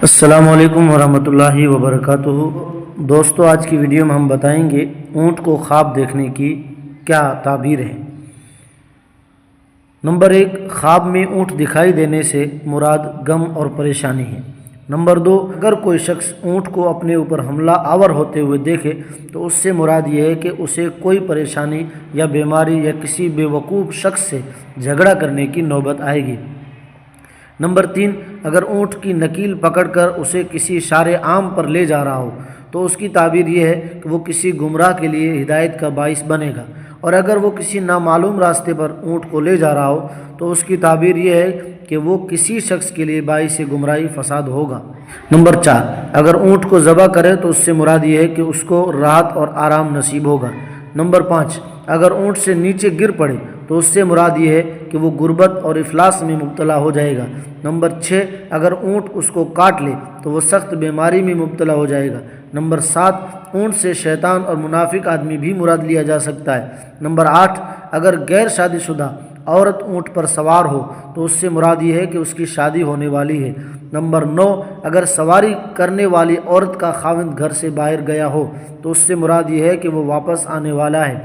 السلام علیکم ورحمۃ اللہ وبرکاتہ۔ دوستو، آج کی ویڈیو میں ہم بتائیں گے اونٹ کو خواب دیکھنے کی کیا تعبیر ہے۔ نمبر 1، خواب میں اونٹ دکھائی دینے سے مراد غم اور پریشانی ہے۔ نمبر 2، اگر کوئی شخص اونٹ کو اپنے اوپر حملہ آور ہوتے ہوئے دیکھے تو اس سے مراد یہ ہے کہ اسے کوئی پریشانی یا بیماری یا کسی بے وقوف شخص سے جھگڑا کرنے کی نوبت آئے گی۔ نمبر 3، اگر اونٹ کی نکیل پکڑ کر اسے کسی شارع عام پر لے جا رہا ہو تو اس کی تعبیر یہ ہے کہ وہ کسی گمراہ کے لیے ہدایت کا باعث بنے گا، اور اگر وہ کسی نامعلوم راستے پر اونٹ کو لے جا رہا ہو تو اس کی تعبیر یہ ہے کہ وہ کسی شخص کے لیے باعث گمراہی فساد ہوگا۔ نمبر 4، اگر اونٹ کو ذبح کرے تو اس سے مراد یہ ہے کہ اس کو راحت اور آرام نصیب ہوگا۔ نمبر 5، اگر اونٹ سے نیچے گر پڑے تو اس سے مراد یہ ہے کہ وہ غربت اور افلاس میں مبتلا ہو جائے گا۔ نمبر 6، اگر اونٹ اس کو کاٹ لے تو وہ سخت بیماری میں مبتلا ہو جائے گا۔ نمبر 7، اونٹ سے شیطان اور منافق آدمی بھی مراد لیا جا سکتا ہے۔ نمبر 8، اگر غیر شادی شدہ عورت اونٹ پر سوار ہو تو اس سے مراد یہ ہے کہ اس کی شادی ہونے والی ہے۔ نمبر 9، اگر سواری کرنے والی عورت کا خاوند گھر سے باہر گیا ہو تو اس سے مراد یہ ہے کہ وہ واپس آنے والا ہے۔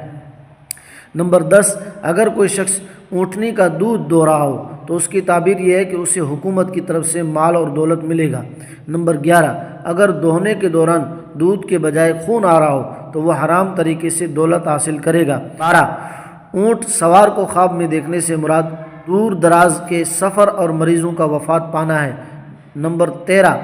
نمبر 10، اگر کوئی شخص اونٹنی کا دودھ دو رہا ہو تو اس کی تعبیر یہ ہے کہ اسے حکومت کی طرف سے مال اور دولت ملے گا۔ نمبر 11، اگر دوہنے کے دوران دودھ کے بجائے خون آ رہا ہو تو وہ حرام طریقے سے دولت حاصل کرے گا۔ 12، اونٹ سوار کو خواب میں دیکھنے سے مراد دور دراز کے سفر اور مریضوں کا وفات پانا ہے۔ نمبر 13،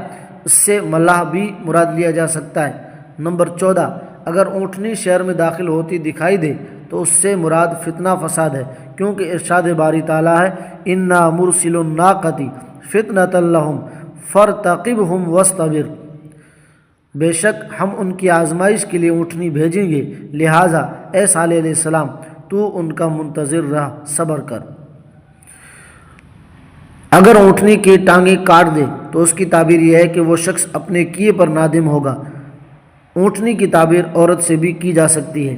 اس سے ملاح بھی مراد لیا جا سکتا ہے۔ نمبر 14، اگر اونٹنی شہر میں داخل ہوتی دکھائی دے تو اس سے مراد فتنہ فساد ہے، کیونکہ ارشاد باری تعالیٰ ہے اِنَّا مُرْسِلُ النَّاقَةِ فِتْنَةً لَهُمْ فَارْتَقِبْهُمْ وَاصْطَبِرْ، بے شک ہم ان کی آزمائش کے لیے اونٹنی بھیجیں گے، لہٰذا اے صالح علیہ السلام تو ان کا منتظر رہ، صبر کر۔ اگر اونٹنی کی ٹانگیں کاٹ دے تو اس کی تعبیر یہ ہے کہ وہ شخص اپنے کیے پر نادم ہوگا۔ اونٹنی کی تعبیر عورت سے بھی کی جا سکتی ہے۔